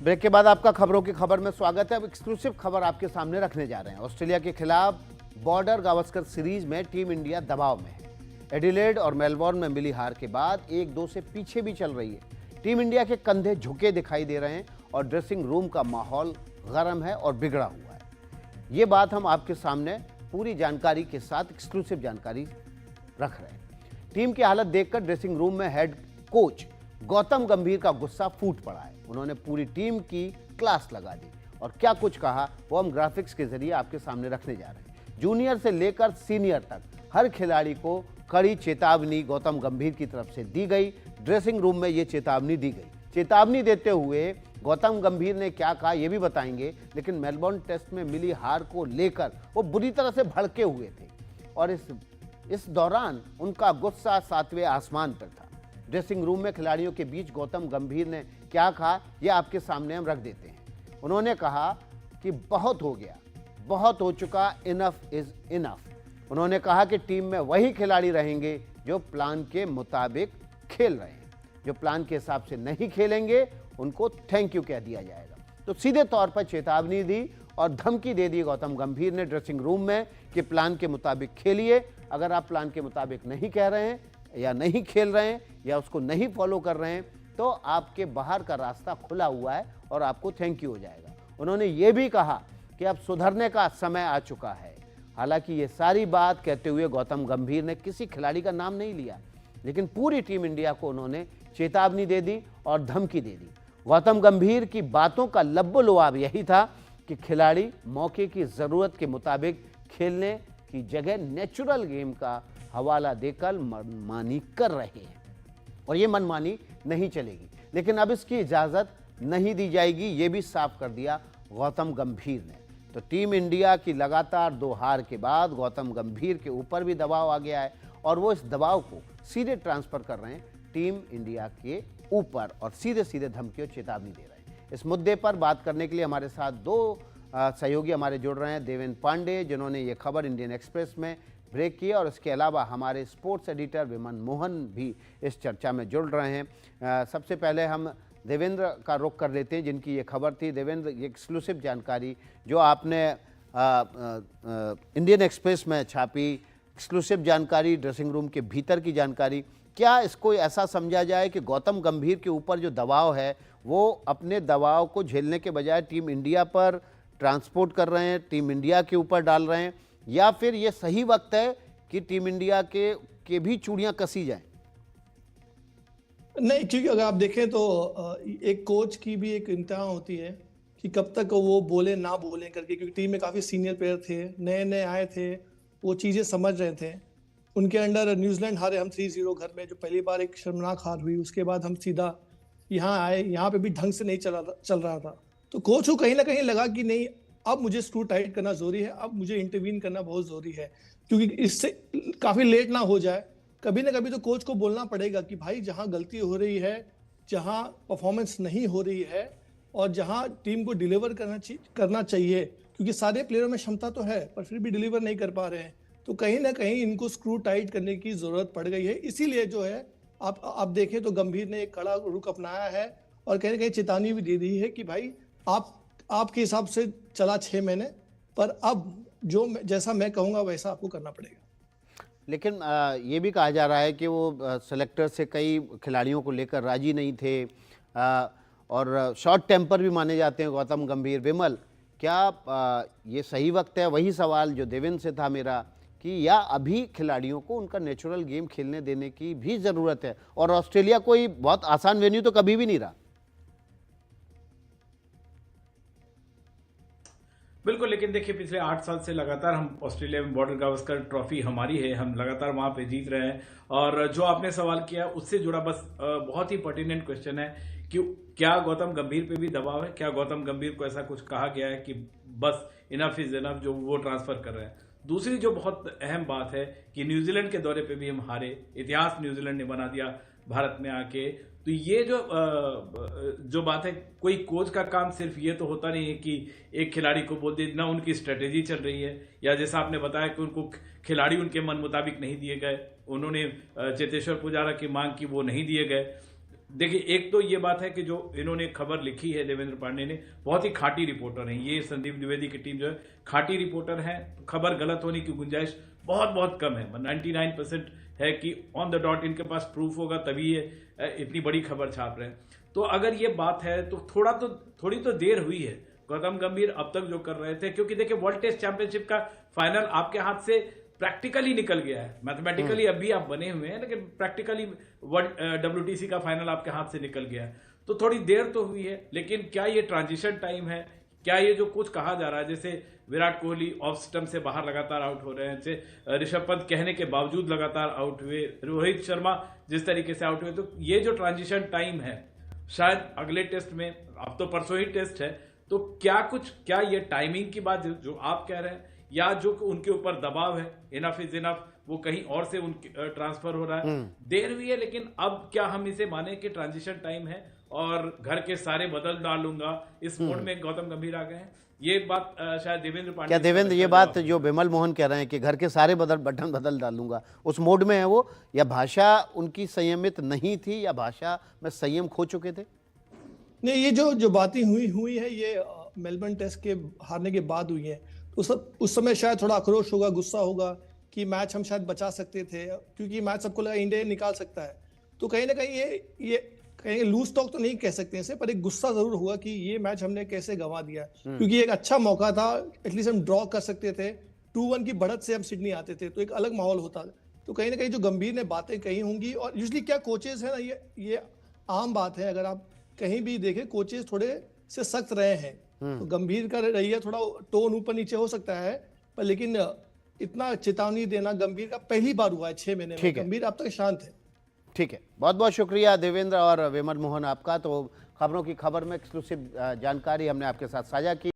Break के बाद आपका खबरों की खबर में स्वागत है। अब एक्सक्लूसिव खबर आपके सामने रखने जा रहे हैं। ऑस्ट्रेलिया के खिलाफ बॉर्डर गावस्कर सीरीज में टीम इंडिया दबाव में है। एडिलेड और मेलबोर्न में मिली हार के बाद 1-2 से पीछे भी चल रही है। टीम इंडिया के कंधे झुके दिखाई दे रहे हैं और ड्रेसिंग रूम का माहौल गर्म है और बिगड़ा हुआ है। ये बात हम आपके सामने पूरी जानकारी के साथ एक्सक्लूसिव जानकारी रख रहे हैं। टीम की हालत देखकर ड्रेसिंग रूम में हेड कोच गौतम गंभीर का गुस्सा फूट पड़ा है। उन्होंने पूरी टीम की क्लास लगा दी और क्या कुछ कहा वो हम ग्राफिक्स के जरिए आपके सामने रखने जा रहे हैं। जूनियर से लेकर सीनियर तक हर खिलाड़ी को कड़ी चेतावनी गौतम गंभीर की तरफ से दी गई। ड्रेसिंग रूम में ये चेतावनी दी गई। चेतावनी देते हुए गौतम गंभीर ने क्या कहा ये भी बताएंगे, लेकिन मेलबोर्न टेस्ट में मिली हार को लेकर वो बुरी तरह से भड़के हुए थे और इस दौरान उनका गुस्सा 7वें आसमान पर था। ड्रेसिंग रूम में खिलाड़ियों के बीच गौतम गंभीर ने क्या कहा यह आपके सामने हम रख देते हैं। उन्होंने कहा कि बहुत हो गया, बहुत हो चुका, इनफ इज इनफ। उन्होंने कहा कि टीम में वही खिलाड़ी रहेंगे जो प्लान के मुताबिक खेल रहे हैं। जो प्लान के हिसाब से नहीं खेलेंगे उनको थैंक यू कह दिया जाएगा। तो सीधे तौर पर चेतावनी दी और धमकी दे दी गौतम गंभीर ने ड्रेसिंग रूम में कि प्लान के मुताबिक खेलिए। अगर आप प्लान के मुताबिक नहीं कह रहे हैं या नहीं खेल रहे हैं या उसको नहीं फॉलो कर रहे हैं तो आपके बाहर का रास्ता खुला हुआ है और आपको थैंक यू हो जाएगा। उन्होंने ये भी कहा कि अब सुधरने का समय आ चुका है। हालांकि ये सारी बात कहते हुए गौतम गंभीर ने किसी खिलाड़ी का नाम नहीं लिया, लेकिन पूरी टीम इंडिया को उन्होंने चेतावनी दे दी और धमकी दे दी। गौतम गंभीर की बातों का लब्बो लुआब यही था कि खिलाड़ी मौके की ज़रूरत के मुताबिक खेलने की जगह नेचुरल गेम का हवाला देकर मनमानी कर रहे हैं और ये मनमानी नहीं चलेगी, लेकिन अब इसकी इजाज़त नहीं दी जाएगी, ये भी साफ कर दिया गौतम गंभीर ने। तो टीम इंडिया की लगातार 2 हार के बाद गौतम गंभीर के ऊपर भी दबाव आ गया है और वो इस दबाव को सीधे ट्रांसफ़र कर रहे हैं टीम इंडिया के ऊपर और सीधे सीधे धमकी और चेतावनी दे रहे हैं। इस मुद्दे पर बात करने के लिए हमारे साथ 2 सहयोगी हमारे जुड़ रहे हैं। देवेंद्र पांडे जिन्होंने ये खबर इंडियन एक्सप्रेस में ब्रेक किया और इसके अलावा हमारे स्पोर्ट्स एडिटर विमन मोहन भी इस चर्चा में जुड़ रहे हैं। सबसे पहले हम देवेंद्र का रुख कर लेते हैं जिनकी ये खबर थी। देवेंद्र, ये एक्सक्लूसिव जानकारी जो आपने इंडियन एक्सप्रेस में छापी, एक्सक्लूसिव जानकारी, ड्रेसिंग रूम के भीतर की जानकारी, क्या इसको ऐसा समझा जाए कि गौतम गंभीर के ऊपर जो दबाव है वो अपने दबाव को झेलने के बजाय टीम इंडिया पर ट्रांसपोर्ट कर रहे हैं, टीम इंडिया के ऊपर डाल रहे हैं, या फिर ये सही वक्त है कि टीम इंडिया के भी चूड़ियां कसी जाएं? नहीं, क्योंकि अगर आप देखें तो एक कोच की भी एक इंतहा होती है कि कब तक वो बोले ना बोले करके, क्योंकि टीम में काफ़ी सीनियर प्लेयर थे, नए नए आए थे, वो चीज़ें समझ रहे थे। उनके अंडर न्यूजीलैंड हारे हम 3-0 घर में, जो पहली बार एक शर्मनाक हार हुई। उसके बाद हम सीधा यहाँ आए, यहाँ पे भी ढंग से नहीं चल रहा था। तो कोच को कहीं ना कहीं लगा कि नहीं, अब मुझे स्क्रू टाइट करना जरूरी है, अब मुझे इंटरवीन करना बहुत जरूरी है, क्योंकि इससे काफ़ी लेट ना हो जाए। कभी ना कभी तो कोच को बोलना पड़ेगा कि भाई जहां गलती हो रही है, जहां परफॉर्मेंस नहीं हो रही है और जहां टीम को डिलीवर करना चाहिए, क्योंकि सारे प्लेयरों में क्षमता तो है पर फिर भी डिलीवर नहीं कर पा रहे हैं, तो कहीं ना कहीं इनको स्क्रू टाइट करने की जरूरत पड़ गई है। इसीलिए जो है आप देखें तो गंभीर ने एक कड़ा रुख अपनाया है और कहीं ना कहीं चेतावनी भी दे दी है कि भाई आपके हिसाब से चला 6 महीने, पर अब जैसा मैं कहूँगा वैसा आपको करना पड़ेगा। लेकिन ये भी कहा जा रहा है कि वो सेलेक्टर से कई खिलाड़ियों को लेकर राजी नहीं थे और शॉर्ट टेम्पर भी माने जाते हैं गौतम गंभीर। विमल, क्या ये सही वक्त है? वही सवाल जो देवेंद्र से था मेरा कि या अभी खिलाड़ियों को उनका नेचुरल गेम खेलने देने की भी ज़रूरत है? और ऑस्ट्रेलिया कोई बहुत आसान वेन्यू तो कभी भी नहीं रहा। बिल्कुल, लेकिन देखिए पिछले 8 साल से लगातार हम ऑस्ट्रेलिया में बॉर्डर गावस्कर ट्रॉफी हमारी है, हम लगातार वहां पे जीत रहे हैं। और जो आपने सवाल किया उससे जुड़ा बस बहुत ही पर्टिनेंट क्वेश्चन है कि क्या गौतम गंभीर पे भी दबाव है? क्या गौतम गंभीर को ऐसा कुछ कहा गया है कि बस इनफ इज इनफ जो वो ट्रांसफर कर रहे हैं? दूसरी जो बहुत अहम बात है कि न्यूजीलैंड के दौरे पे भी हम हारे, इतिहास न्यूजीलैंड ने बना दिया भारत में आके। तो ये जो बात है, कोई कोच का काम सिर्फ ये तो होता नहीं है कि एक खिलाड़ी को बोल दे, ना उनकी स्ट्रेटेजी चल रही है, या जैसा आपने बताया कि उनको खिलाड़ी उनके मन मुताबिक नहीं दिए गए, उन्होंने चेतेश्वर पुजारा की मांग की, वो नहीं दिए गए। देखिए, एक तो ये बात है कि जो इन्होंने खबर लिखी है देवेंद्र पांडे ने, बहुत ही खाटी रिपोर्टर हैं ये। संदीप द्विवेदी की टीम जो है खाटी रिपोर्टर है, खबर गलत होने की गुंजाइश बहुत बहुत कम है। 99% है कि ऑन द डॉट इनके पास प्रूफ होगा तभी ये इतनी बड़ी खबर छाप रहे हैं। तो अगर ये बात है तो थोड़ी तो देर हुई है। गौतम गंभीर अब तक जो कर रहे थे, क्योंकि देखिए वर्ल्ड टेस्ट चैंपियनशिप का फाइनल आपके हाथ से प्रैक्टिकली निकल गया है। मैथमेटिकली अभी आप बने हुए हैं, लेकिन प्रैक्टिकली WTC का फाइनल आपके हाथ से निकल गया है। तो थोड़ी देर तो हुई है, लेकिन क्या ये ट्रांजिशन टाइम है? क्या ये जो कुछ कहा जा रहा है, जैसे विराट कोहली ऑफ स्टंप से बाहर लगातार आउट हो रहे हैं, जैसे ऋषभ पंत कहने के बावजूद लगातार आउट हुए, रोहित शर्मा जिस तरीके से आउट हुए, तो ये जो ट्रांजिशन टाइम है शायद अगले टेस्ट में, अब तो परसों ही टेस्ट है, तो क्या ये टाइमिंग की बात जो आप कह रहे हैं, या जो उनके ऊपर दबाव है, इनफ इज इनफ, वो कहीं और से उनके ट्रांसफर हो रहा है, देर हुई है, लेकिन अब क्या हम इसे माने कि ट्रांजिशन टाइम है और घर के सारे बदल डालूंगा इस मोड में गौतम गंभीर आ गए हैं? ये बात शायद देवेंद्र पांडे, क्या देवेंद्र ये बात जो विमल मोहन कह रहे हैं कि घर के सारे बटन बदल डालूंगा, उस मोड में है वो, या भाषा उनकी संयमित नहीं थी, या भाषा में संयम खो चुके थे? नहीं, ये जो बातें हुई है ये मेलबर्न टेस्ट के हारने के बाद हुई है। उस समय शायद थोड़ा आक्रोश होगा, गुस्सा होगा कि मैच हम शायद बचा सकते थे, क्योंकि मैच सबको लगा इंडिया निकाल सकता है। तो कहीं ना कहीं ये कहीं लूज टॉक तो नहीं कह सकते इसे, पर एक गुस्सा जरूर हुआ कि ये मैच हमने कैसे गंवा दिया, क्योंकि एक अच्छा मौका था, एटलीस्ट हम ड्रॉ कर सकते थे। 2-1 की बढ़त से हम सिडनी आते थे तो एक अलग माहौल होता। तो कहीं ना कहीं जो गंभीर ने बातें कही होंगी, और यूजली क्या कोचेज है ना, ये आम बात है, अगर आप कहीं भी देखें कोचेज थोड़े से सख्त रहे हैं, तो गंभीर का रही थोड़ा टोन ऊपर नीचे हो सकता है, पर लेकिन इतना चेतावनी देना गंभीर का पहली बार हुआ है 6 महीने में। गंभीर अब तक शांत है। ठीक है, बहुत बहुत शुक्रिया देवेंद्र और विमल मोहन आपका। तो खबरों की खबर में एक्सक्लूसिव जानकारी हमने आपके साथ साझा की।